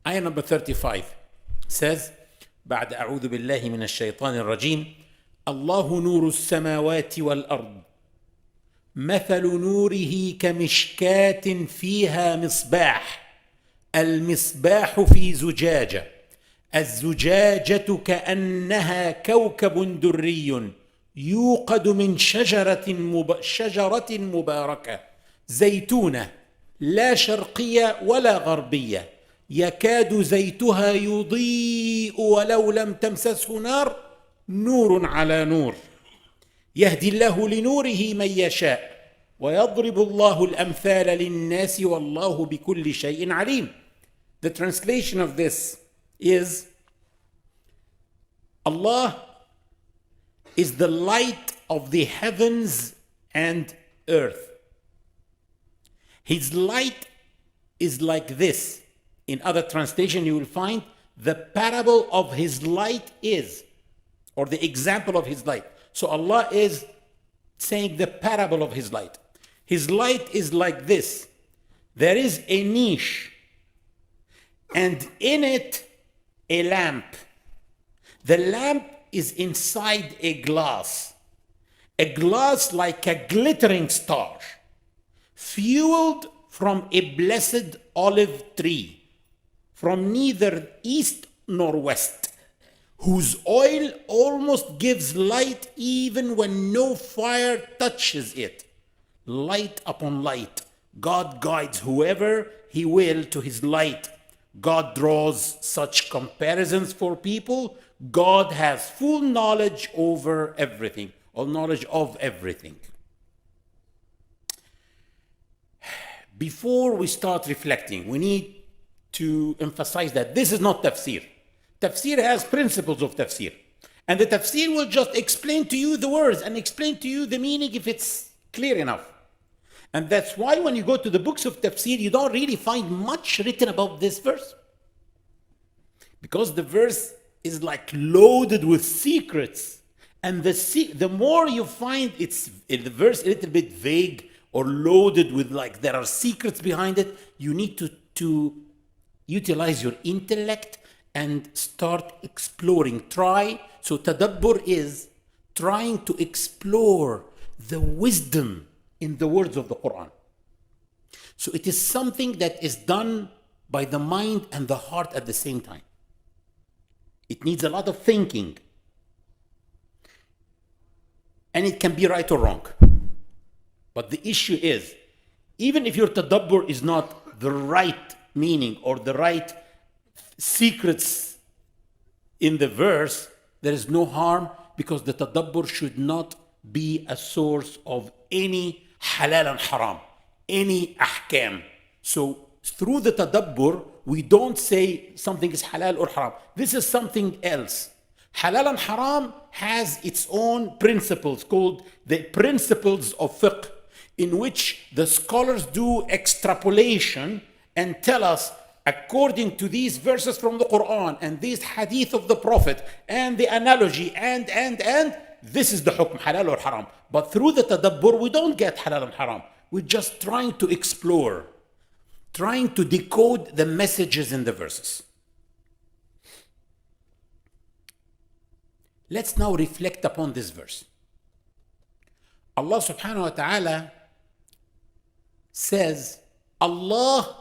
Ayah number 35 says, بعد أعوذ بالله من الشيطان الرجيم الله نور السماوات والأرض مثل نوره كمشكاة فيها مصباح المصباح في زجاجة الزجاجة كأنها كوكب دري يوقد من شجرة مباركة زيتونة لا شرقية ولا غربية يكاد زيتها يضيء ولو لم تمسسه نار نور على نور يهدي الله لنوره من يشاء ويضرب الله الأمثال للناس والله بكل شيء عليم. The translation of this is Allah is the light of the heavens and earth. His light is like this. In other translation, you will find the parable of his light is, or the example of his light. So Allah is saying the parable of his light. His light is like this. There is a niche, and in it a lamp. The lamp is inside a glass like a glittering star, fueled from a blessed olive tree, from neither east nor west, whose oil almost gives light even when no fire touches it. Light upon light. God guides whoever he will to his light. God draws such comparisons for people. God has full knowledge over everything, or knowledge of everything. Before we start reflecting, we need to emphasize that this is not tafsir. Tafsir has principles of tafsir. And the tafsir will just explain to you the words and explain to you the meaning if it's clear enough. And that's why when you go to the books of tafsir, you don't really find much written about this verse. Because the verse is like loaded with secrets. And the more you find the verse a little bit vague or loaded with like there are secrets behind it, you need to utilize your intellect and start exploring. So tadabbur is trying to explore the wisdom in the words of the Quran. So it is something that is done by the mind and the heart at the same time. It needs a lot of thinking. And it can be right or wrong. But the issue is, even if your tadabbur is not the right meaning or the right secrets in the verse, there is no harm, because the tadabbur should not be a source of any halal and haram, any ahkam. So through the tadabbur, we don't say something is halal or haram. This is something else. Halal and haram has its own principles called the principles of fiqh, in which the scholars do extrapolation and tell us, according to these verses from the Quran and these hadith of the Prophet and the analogy and this is the hukm, halal or haram. But through the tadabbur, we don't get halal and haram. We're just trying to explore, trying to decode the messages in the verses. Let's now reflect upon this verse. Allah subhanahu wa ta'ala says, Allah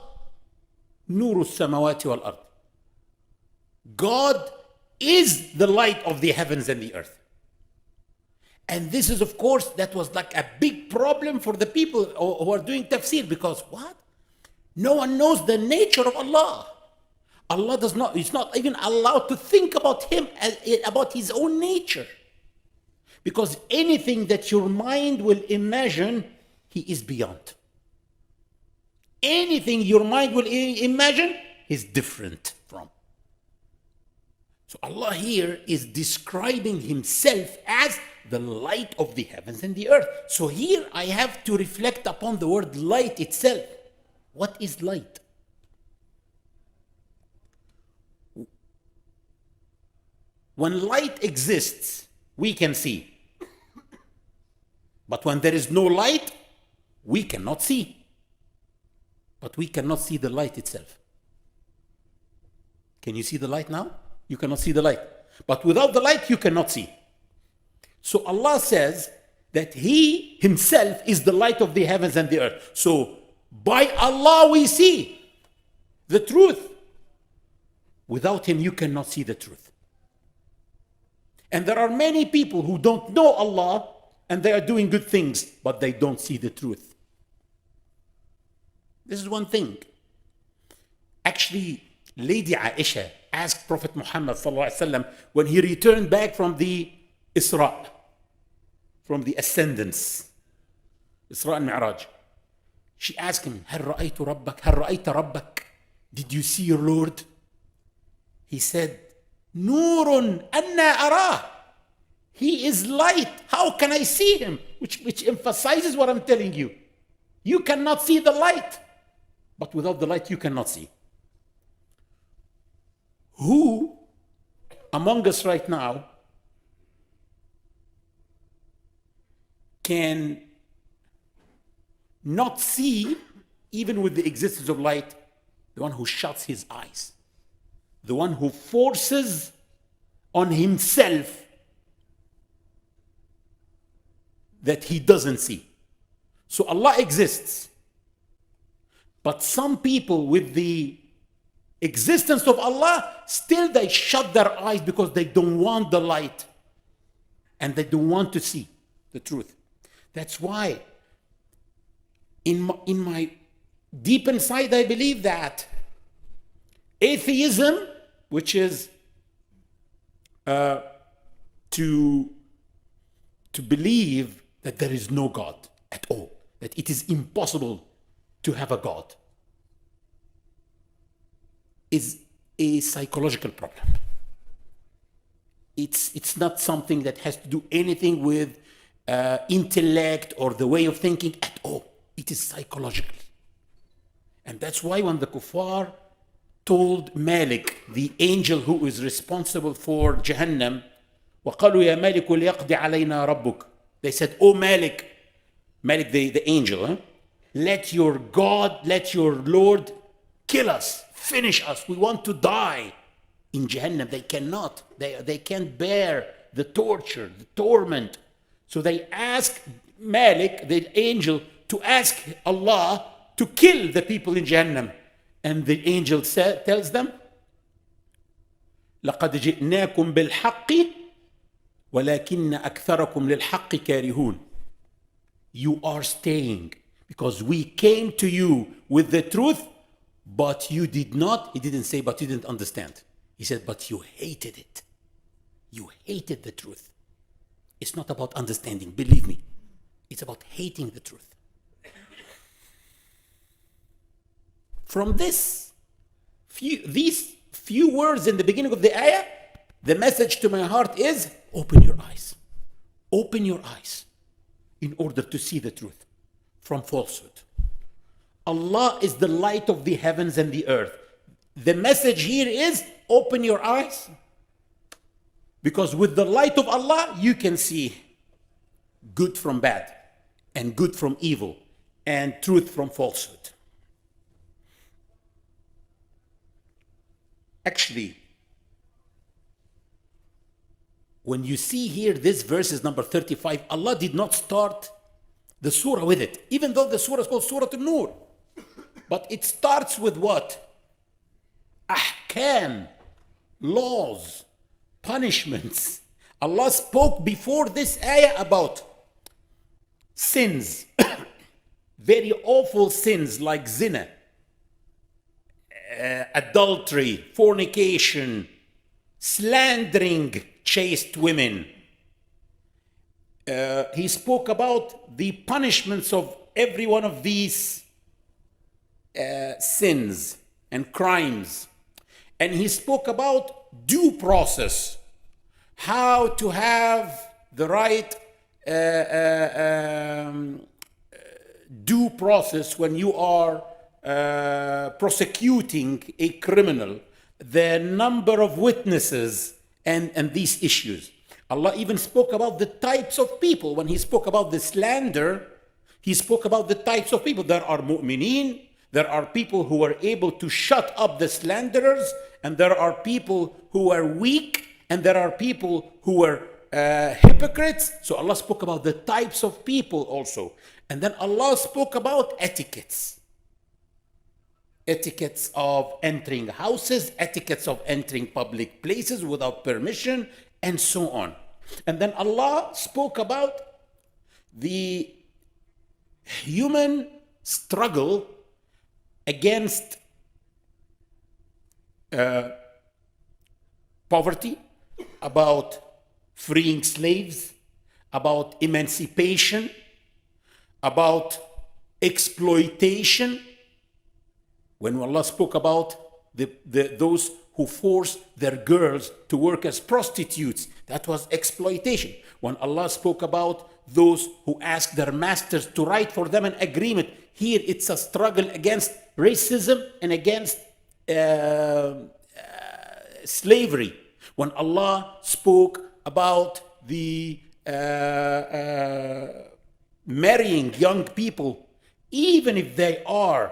nuru samawati wal ard. God is the light of the heavens and the earth. And this is, of course, that was like a big problem for the people who are doing tafsir, because what? No one knows the nature of Allah. Allah is not even allowed to think about him, about his own nature. Because anything that your mind will imagine, he is beyond. Anything your mind will imagine, he's different from. So Allah here is describing himself as the light of the heavens and the earth. So here I have to reflect upon the word light itself. What is light? When light exists, we can see. But when there is no light, we cannot see. But we cannot see the light itself. Can you see the light now? You cannot see the light. But without the light, you cannot see. So Allah says that He Himself is the light of the heavens and the earth. So by Allah we see the truth. Without Him, you cannot see the truth. And there are many people who don't know Allah and they are doing good things, but they don't see the truth. This is one thing. Actually, Lady Aisha asked Prophet Muhammad ﷺ when he returned back from the Isra, from the ascendance, Isra al-Mi'raj. She asked him, هل رأيت ربك? هل رأيت ربك? Did you see your Lord? He said, نور أنا أراه. He is light. How can I see him? Which emphasizes what I'm telling you. You cannot see the light. But without the light, you cannot see. Who among us right now can not see, even with the existence of light? The one who shuts his eyes. The one who forces on himself that he doesn't see. So Allah exists. But some people with the existence of Allah, still they shut their eyes because they don't want the light. And they don't want to see the truth. That's why in my deep inside I believe that atheism, which is to believe that there is no God at all, that it is impossible to have a God, is a psychological problem. It's not something that has to do anything with intellect or the way of thinking at all. It is psychological. And that's why when the kuffar told Malik, the angel who is responsible for Jahannam, وَقَالُوا يَا مَالِكُ لِيَقْضِ عَلَيْنَا رَبُّكَ. They said, oh Malik, the angel, let your God, let your Lord kill us, finish us. We want to die. In Jahannam, they cannot. They can't bear the torture, the torment. So they ask Malik, the angel, to ask Allah to kill the people in Jahannam. And the angel tells them, لَقَدْ جِئْنَاكُمْ بِالْحَقِّ وَلَكِنَّ أَكْثَرَكُمْ لِلْحَقِّ كَارِهُونَ. You are staying because we came to you with the truth, but you did not. He didn't say, but you didn't understand. He said, but you hated it. You hated the truth. It's not about understanding, believe me. It's about hating the truth. From these few words in the beginning of the ayah, the message to my heart is, open your eyes. Open your eyes in order to see the truth from falsehood. Allah is the light of the heavens and the earth. The message here is, open your eyes. Because with the light of Allah, you can see good from bad, and good from evil, and truth from falsehood. Actually, when you see here, this verse is number 35, Allah did not start the surah with it, even though the surah is called Surah An-Nur. But it starts with what? Ahkam, laws, punishments. Allah spoke before this ayah about sins, very awful sins like zina, adultery, fornication, slandering chaste women. He spoke about the punishments of every one of these sins and crimes. And he spoke about due process, how to have the right due process when you are prosecuting a criminal, the number of witnesses and these issues. Allah even spoke about the types of people. When he spoke about the slander, he spoke about the types of people. There are mu'mineen, There are people who are able to shut up the slanderers, and there are people who are weak, and there are people who are hypocrites. So Allah spoke about the types of people also. And then Allah spoke about etiquettes. Etiquettes of entering houses, etiquettes of entering public places without permission, and so on. And then Allah spoke about the human struggle against poverty, about freeing slaves, about emancipation, about exploitation. When Allah spoke about those who force their girls to work as prostitutes, that was exploitation. When Allah spoke about those who ask their masters to write for them an agreement, here it's a struggle against racism and against slavery. When Allah spoke about the marrying young people, even if they are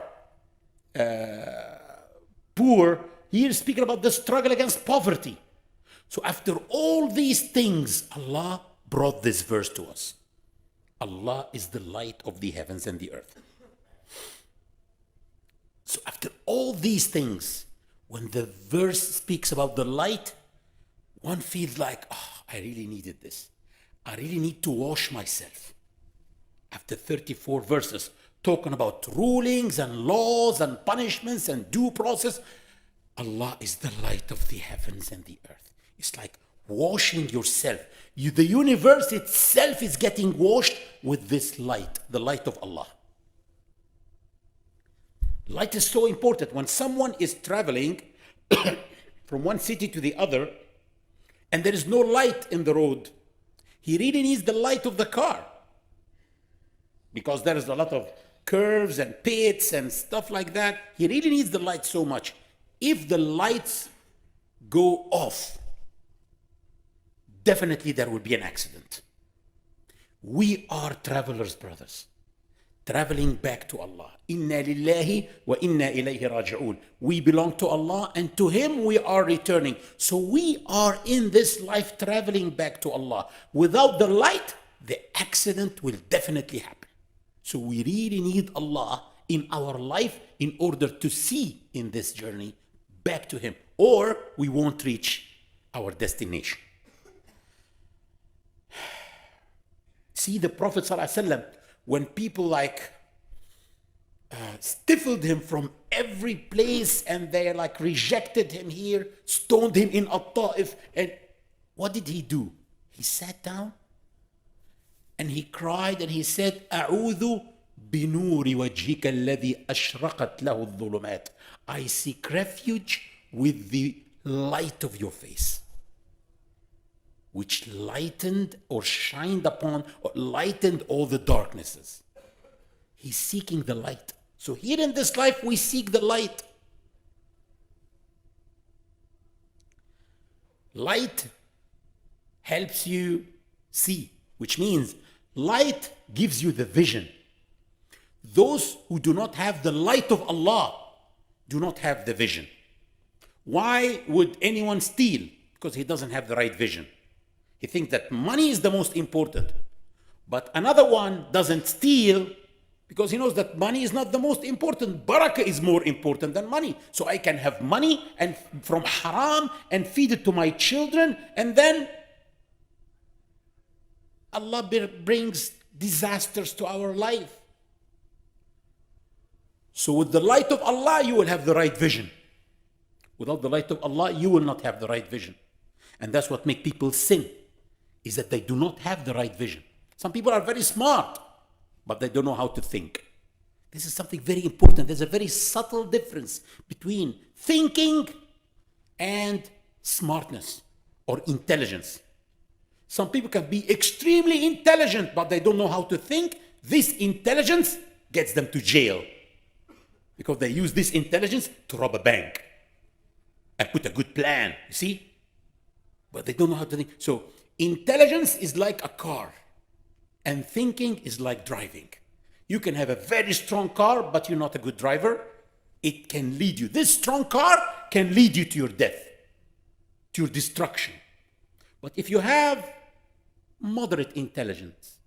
poor, here speaking about the struggle against poverty. So after all these things, Allah brought this verse to us. Allah is the light of the heavens and the earth. So after all these things, when the verse speaks about the light, one feels like, oh, I really needed this. I really need to wash myself. After 34 verses, talking about rulings and laws and punishments and due process, Allah is the light of the heavens and the earth. It's like washing yourself. The universe itself is getting washed with this light, the light of Allah. Light is so important. When someone is traveling from one city to the other and there is no light in the road, he really needs the light of the car, because there is a lot of curves and pits and stuff like that. He really needs the light so much. If the lights go off, definitely there will be an accident. We are travelers, brothers, traveling back to Allah. Inna lillahi wa inna ilayhi raji'un. We belong to Allah and to Him we are returning. So we are in this life traveling back to Allah. Without the light, the accident will definitely happen. So we really need Allah in our life in order to see in this journey back to Him, or we won't reach our destination. See, the Prophet ﷺ, when people stifled him from every place and they rejected him here, stoned him in At-Ta'if, and what did he do? He sat down and he cried and he said, أعوذ بنور وجهك الذي أشرقت له الظلمات. I seek refuge with the light of your face, which lightened or shined upon or lightened all the darknesses. He's seeking the light. So here in this life, we seek the light. Light helps you see, which means light gives you the vision. Those who do not have the light of Allah do not have the vision. Why would anyone steal? Because he doesn't have the right vision. He thinks that money is the most important. But another one doesn't steal because he knows that money is not the most important. Barakah is more important than money. So I can have money and from haram and feed it to my children, and then Allah brings disasters to our life. So with the light of Allah, you will have the right vision. Without the light of Allah, you will not have the right vision. And that's what makes people sin, is that they do not have the right vision. Some people are very smart, but they don't know how to think. This is something very important. There's a very subtle difference between thinking and smartness or intelligence. Some people can be extremely intelligent, but they don't know how to think. This intelligence gets them to jail because they use this intelligence to rob a bank and put a good plan, you see? But they don't know how to think. So intelligence is like a car, and thinking is like driving. You can have a very strong car, but you're not a good driver. It can lead you. This strong car can lead you to your death, to your destruction. But if you have moderate intelligence,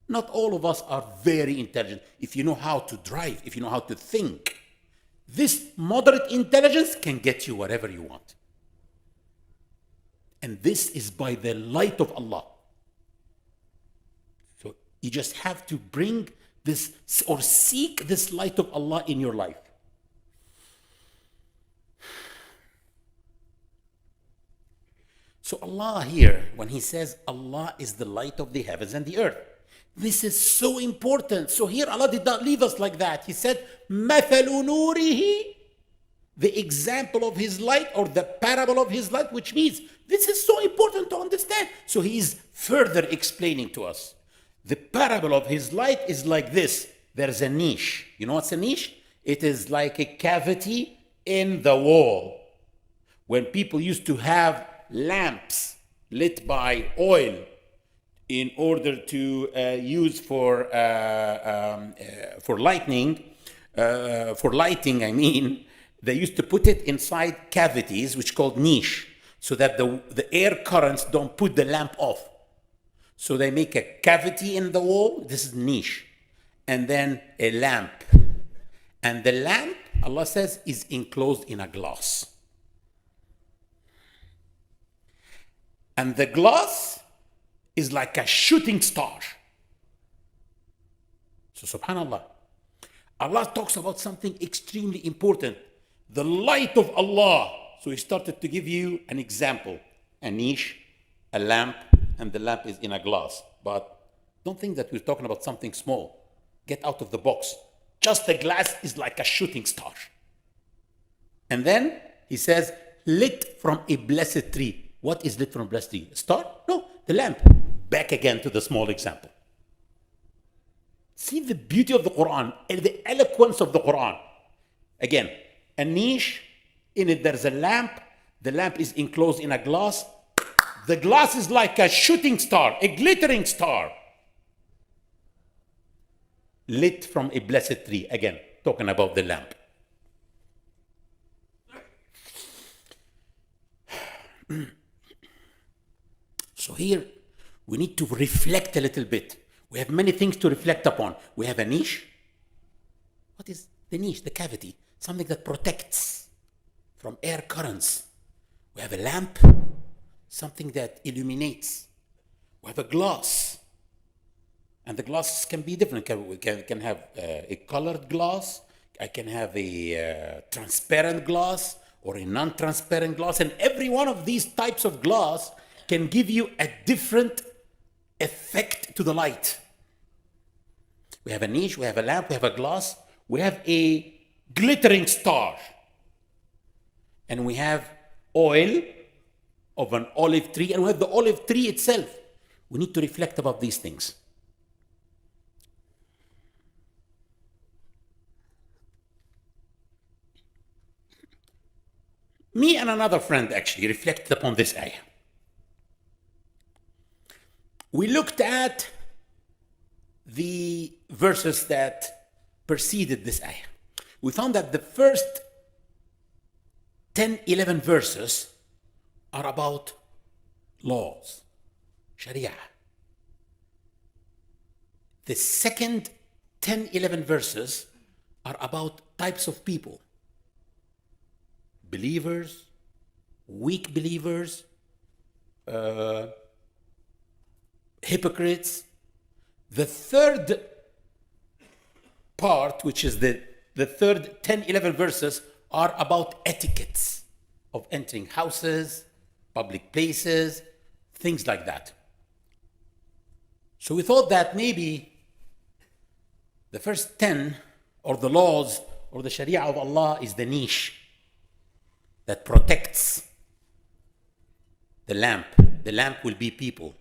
not all of us are very intelligent. If you know how to drive, if you know how to think, this moderate intelligence can get you wherever you want. And this is by the light of Allah. So you just have to bring this or seek this light of Allah in your life. So Allah here, when He says Allah is the light of the heavens and the earth, this is so important. So here Allah did not leave us like that. He said, مَثَلُ نُورِهِ, the example of His light or the parable of His light, which means this is so important to understand. So He is further explaining to us. The parable of His light is like this. There's a niche. You know what's a niche? It is like a cavity in the wall. When people used to have lamps lit by oil in order to use for lighting, I mean, they used to put it inside cavities, which called niche, so that the air currents don't put the lamp off. So they make a cavity in the wall, this is niche, and then a lamp. And the lamp, Allah says, is enclosed in a glass. And the glass is like a shooting star. So subhanallah, Allah talks about something extremely important. The light of Allah. So He started to give you an example. A niche, a lamp, and the lamp is in a glass. But don't think that we're talking about something small. Get out of the box. Just the glass is like a shooting star. And then He says, lit from a blessed tree. What is lit from a blessed tree? A star? No, the lamp. Back again to the small example. See the beauty of the Quran and the eloquence of the Quran. Again, a niche, in it there's a lamp. The lamp is enclosed in a glass. The glass is like a shooting star, a glittering star. Lit from a blessed tree. Again, talking about the lamp. So here, we need to reflect a little bit. We have many things to reflect upon. We have a niche. What is the niche? The cavity. Something that protects from air currents. We have a lamp. Something that illuminates. We have a glass. And the glass can be different. We can have a colored glass. I can have a transparent glass or a non-transparent glass. And every one of these types of glass can give you a different effect to the light. We have a niche, we have a lamp, we have a glass, we have a glittering star, and we have oil of an olive tree, and we have the olive tree itself. We need to reflect about these things. Me and another friend actually reflected upon this ayah. We looked at the verses that preceded this ayah. We found that the first 10, 11 verses are about laws, Sharia. The second 10, 11 verses are about types of people. Believers, weak believers, hypocrites. The third part, which is the third 10, 11 verses, are about etiquettes of entering houses, public places, things like that. So we thought that maybe the first 10, or the laws, or the Sharia of Allah, is the niche that protects the lamp. The lamp will be people,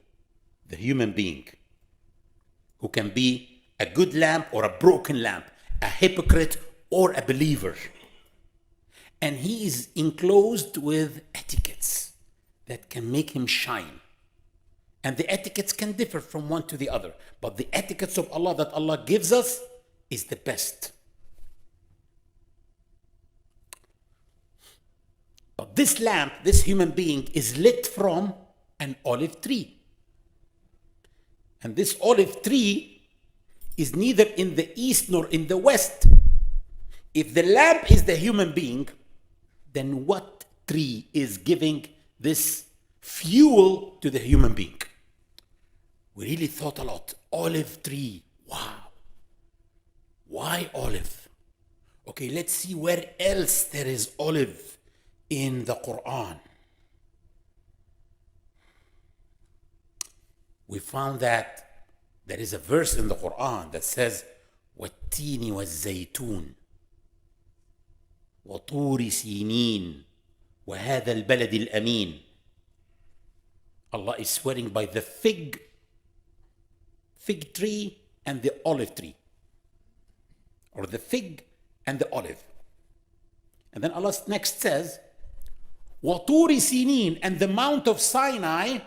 the human being, who can be a good lamp or a broken lamp, a hypocrite or a believer. And he is enclosed with etiquettes that can make him shine. And the etiquettes can differ from one to the other. But the etiquettes of Allah that Allah gives us is the best. But this lamp, this human being, is lit from an olive tree. And this olive tree is neither in the east nor in the west. If the lamp is the human being, then what tree is giving this fuel to the human being? We really thought a lot. Olive tree. Wow. Why olive? Okay, let's see where else there is olive in the Quran. We found that there is a verse in the Quran that says, وَالتِّينِ وَالزَّيْتُونِ وَطُورِ سِينِينَ وَهَذَا الْبَلَدِ الْأَمِينَ. Allah is swearing by the fig tree and the olive tree, or the fig and the olive. And then Allah next says, وَطُورِ سِينِينَ, and the Mount of Sinai,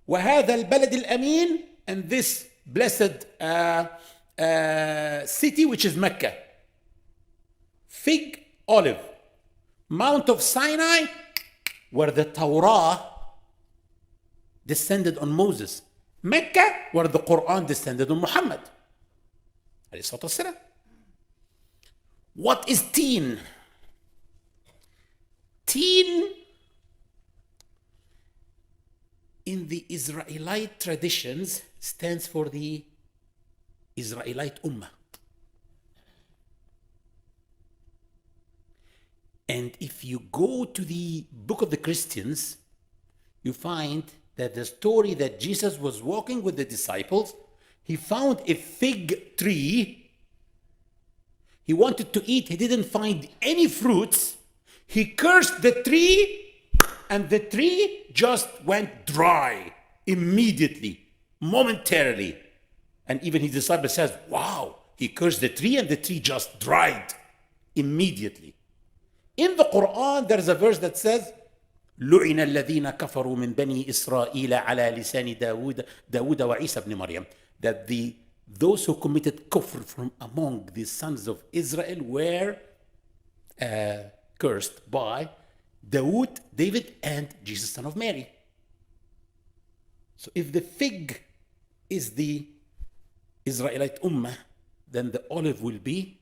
وَهَذَا الْبَلَدِ الْأَمِينَ, and this blessed city which is Mecca. Fig, olive. Mount of Sinai, where the Torah descended on Moses. Mecca, where the Quran descended on Muhammad. What is teen? Teen, in the Israelite traditions, stands for the Israelite Ummah. And if you go to the book of the Christians, you find that the story that Jesus was walking with the disciples, he found a fig tree. He wanted to eat, he didn't find any fruits. He cursed the tree, and the tree just went dry immediately, momentarily. And even his disciple says, wow, he cursed the tree and the tree just dried immediately. In the Quran, there is a verse that says, لُعِنَ الَّذِينَ كَفَرُوا مِنْ بَنِي إِسْرَائِيلَ عَلَى لِسَانِ داود وعيسى بن مريم. That those who committed kufr from among the sons of Israel were cursed by David, and Jesus, son of Mary. So if the fig is the Israelite Ummah, then the olive will be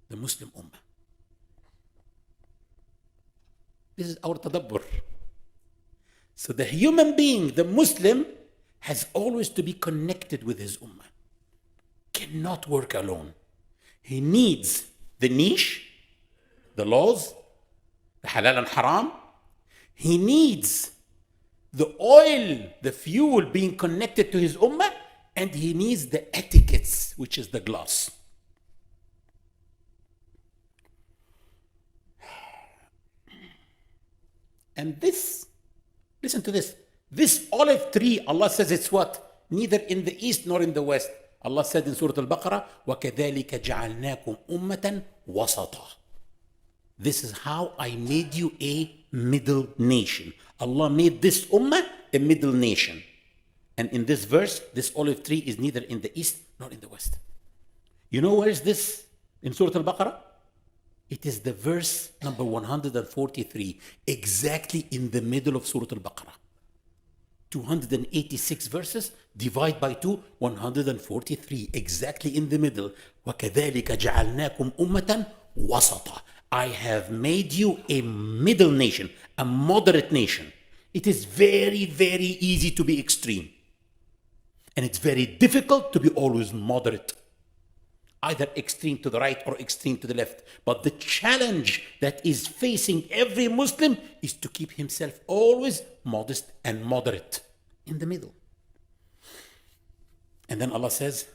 the Muslim Ummah. This is our tadabbur. So the human being, the Muslim, has always to be connected with his Ummah. Cannot work alone. He needs the niche, the laws, the halal and haram. He needs the oil, the fuel being connected to his Ummah, and he needs the etiquettes, which is the glass. And this, listen to this. This olive tree, Allah says it's what? Neither in the east nor in the west. Allah said in Surah Al-Baqarah, وَكَذَلِكَ جَعَلْنَاكُمْ أُمَّةً وَسَطًا. This is how I made you a middle nation. Allah made this ummah a middle nation. And in this verse, this olive tree is neither in the east nor in the west. You know where is this in Surah Al-Baqarah? It is the verse number 143, exactly in the middle of Surah Al-Baqarah. 286 verses, divide by 2, 143, exactly in the middle. وَكَذَلِكَ جَعَلْنَاكُمْ أُمَّةً وَسَطًا. I have made you a middle nation, a moderate nation. It is very, very easy to be extreme. And it's very difficult to be always moderate. Either extreme to the right or extreme to the left. But the challenge that is facing every Muslim is to keep himself always modest and moderate in the middle. And then Allah says,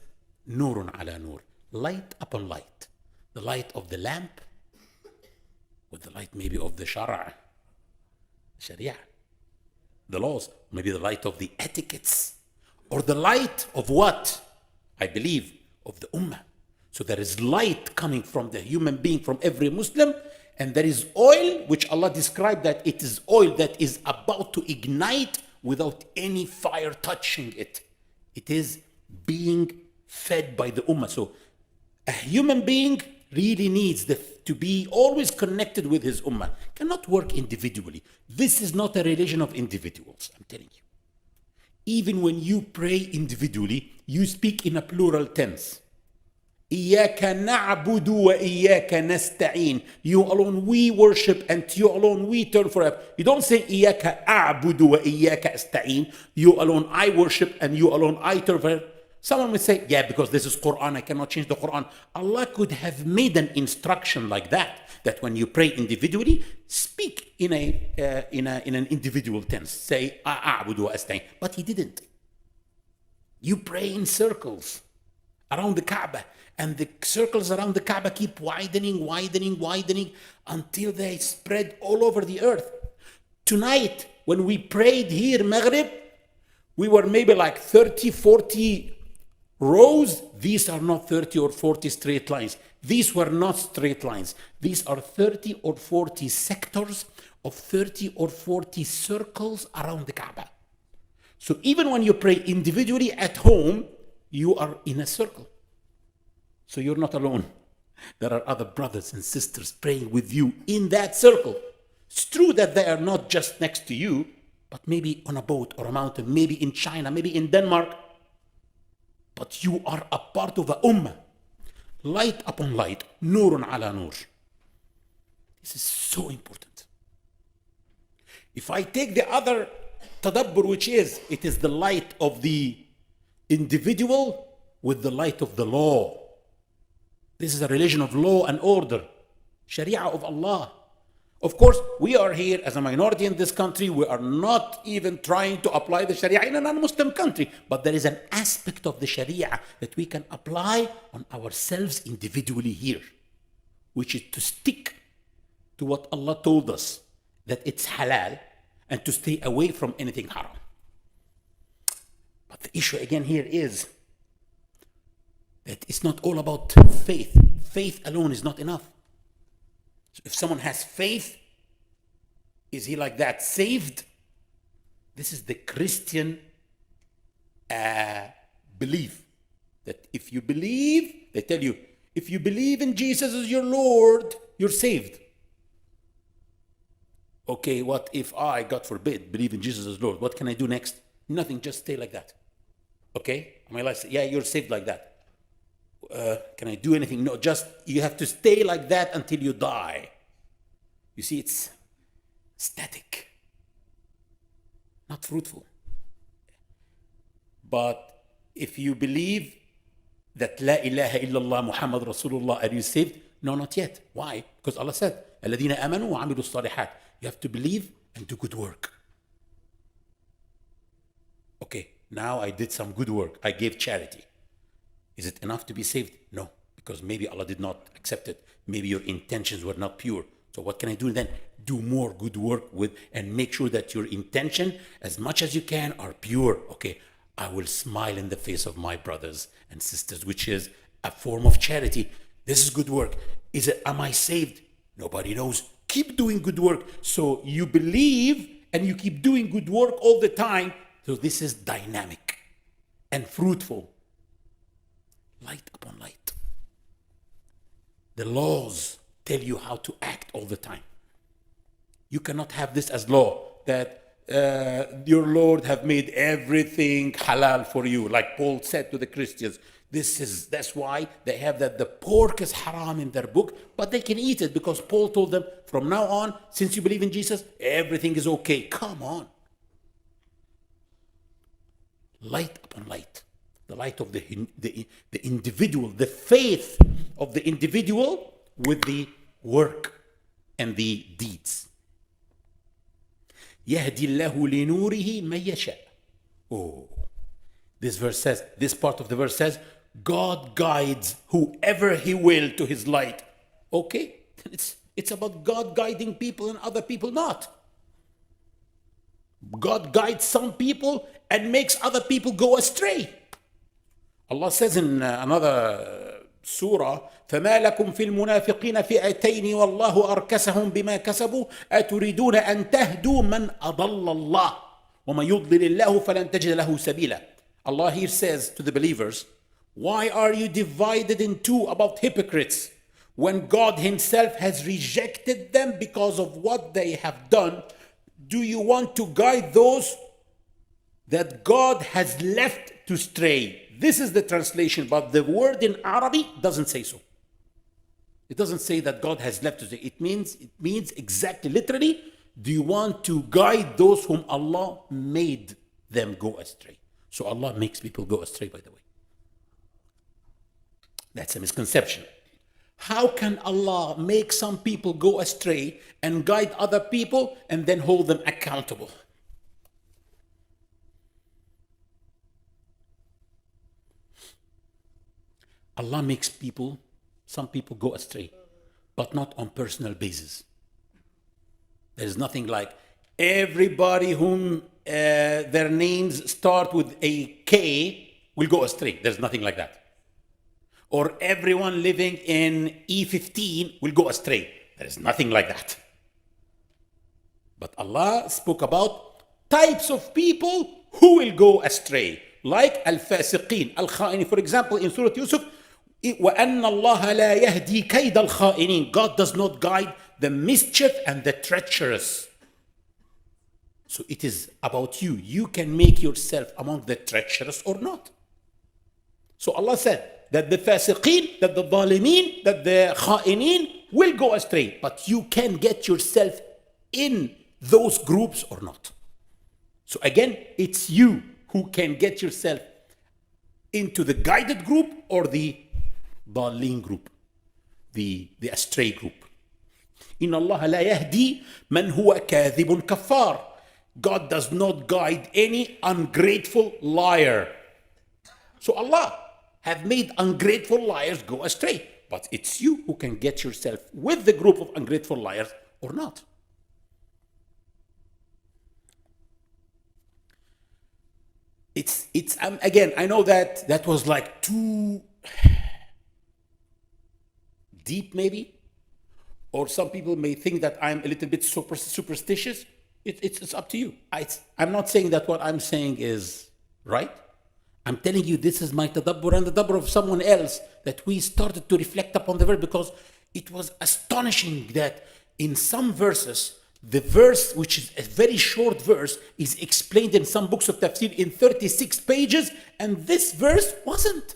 Nurun ala nur, light upon light. The light of the lamp with the light maybe of the Sharia, the laws, maybe the light of the etiquettes, or the light of what? I believe of the Ummah. So there is light coming from the human being, from every Muslim, and there is oil, which Allah described that it is oil that is about to ignite without any fire touching it. It is being fed by the Ummah. So A human being really needs to be always connected with his ummah. Cannot work individually. This is not a religion of individuals, I'm telling you. Even when you pray individually, you speak in a plural tense. إِيَّاكَ نَعْبُدُ وَإِيَّاكَ نَسْتَعِينُ. You alone we worship, and to you alone we turn for help. You don't say إِيَّاكَ أَعْبُدُ وَإِيَّاكَ أَسْتَعِينُ. You alone I worship, and you alone I turn for help. Someone would say, yeah, because this is Quran, I cannot change the Quran. Allah could have made an instruction like that when you pray individually, speak in an individual tense. Say, أَعْبُدُ وَأَسْتَعِينُ. But He didn't. You pray in circles around the Kaaba, and the circles around the Kaaba keep widening until they spread all over the earth. Tonight, when we prayed here, Maghrib, we were maybe like 30, 40 rows. These are not 30 or 40 straight lines. These were not straight lines. These are 30 or 40 sectors of 30 or 40 circles around the Kaaba. So even when you pray individually at home, you are in a circle. So you're not alone. There are other brothers and sisters praying with you in that circle. It's true that they are not just next to you, but maybe on a boat or a mountain, maybe in China, maybe in Denmark. But you are a part of the ummah. Light upon light, nurun ala nur. This is so important. If I take the other tadabbur, which is, it is the light of the individual with the light of the law. This is a religion of law and order, Sharia of Allah. Of course, we are here as a minority in this country. We are not even trying to apply the Sharia in a non-Muslim country. But there is an aspect of the Sharia that we can apply on ourselves individually here, which is to stick to what Allah told us, that it's halal, and to stay away from anything haram. But the issue again here is that it's not all about faith. Faith alone is not enough. So if someone has faith, is he like that saved? This is the Christian belief. That if you believe, they tell you, if you believe in Jesus as your Lord, you're saved. Okay, what if I, God forbid, believe in Jesus as Lord? What can I do next? Nothing, just stay like that. Okay? Am I like, yeah, you're saved like that. Can I do anything? No, just you have to stay like that until you die. You see, it's static, not fruitful. But if you believe that La ilaha illallah Muhammad Rasulullah, are you saved? No, not yet. Why? Because Allah said, الَّذِينَ آمَنُوا وَعَمِلُوا الصَّالِحَاتِ. You have to believe and do good work. Okay, now I did some good work. I gave charity. Is it enough to be saved? No, because maybe Allah did not accept it. Maybe your intentions were not pure. So what can I do then? Do more good work and make sure that your intention, as much as you can, are pure. Okay, I will smile in the face of my brothers and sisters, which is a form of charity. This is good work. Am I saved? Nobody knows. Keep doing good work. So you believe and you keep doing good work all the time. So this is dynamic and fruitful. Light upon light. The laws tell you how to act all the time. You cannot have this as law, that your Lord have made everything halal for you. Like Paul said to the Christians, that's why they have that the pork is haram in their book, but they can eat it because Paul told them, from now on, since you believe in Jesus, everything is okay. Come on. Light upon light. The light of the individual, the faith of the individual with the work and the deeds. يَهْدِي اللَّهُ لِنُورِهِ مَن يَشَاءُ. Oh, this part of the verse says, God guides whoever He will to His light. Okay, it's about God guiding people and other people not. God guides some people and makes other people go astray. Allah says in another surah, فَمَا لَكُمْ فِي الْمُنَافِقِينَ فِئَتَيْنِ وَاللَّهُ أَرْكَسَهُمْ بِمَا كَسَبُوا أَتُرِيدُونَ أَن تَهْدُوا مَنْ أَضَلَّ اللَّهُ وَمَنْ يُضْلِلِ اللَّهُ فَلَنْ تَجِدَ لَهُ سَبِيلًا. Allah here says to the believers, Why are you divided in two about hypocrites when God himself has rejected them because of what they have done? Do you want to guide those that God has left to stray? This is the translation, but the word in Arabic doesn't say so. It doesn't say that God has left to stray. It means exactly, literally, do you want to guide those whom Allah made them go astray? So Allah makes people go astray, by the way. That's a misconception. How can Allah make some people go astray and guide other people and then hold them accountable? Allah makes some people go astray, but not on personal basis. There's nothing like everybody whom their names start with a K will go astray. There's nothing like that. Or everyone living in E15 will go astray. There is nothing like that. But Allah spoke about types of people who will go astray, like al-fasiqin, al-kha'ini. For example, in Surah Yusuf, وَأَنَّ اللَّهَ لَا يَهْدِي كَيْدَ الْخَائِنِينَ. God does not guide the mischief and the treacherous. So it is about you. You can make yourself among the treacherous or not. So Allah said that the fasiqeen, that the zalimin, that the kha'inin will go astray. But you can get yourself in those groups or not. So again, it's you who can get yourself into the guided group or the dalin group, the astray group. إِنَّ اللَّهَ لَا يَهْدِي مَنْ هُوَ كَاذِبٌ كَفَّارٌ. God does not guide any ungrateful liar. So Allah have made ungrateful liars go astray. But it's you who can get yourself with the group of ungrateful liars or not. It's again, I know that was like too deep maybe, or some people may think that I'm a little bit superstitious. It's up to you. I'm not saying that what I'm saying is right. I'm telling you this is my tadabbur and the tadabbur of someone else, that we started to reflect upon the verse, because it was astonishing that in some verses, the verse, which is a very short verse, is explained in some books of tafsir in 36 pages, and this verse wasn't.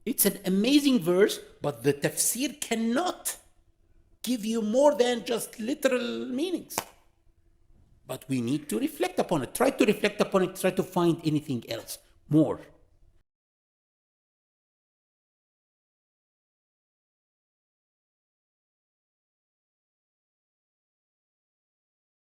It's an amazing verse, but the tafsir cannot give you more than just literal meanings. But we need to reflect upon it. Try to reflect upon it. Try to find anything else more.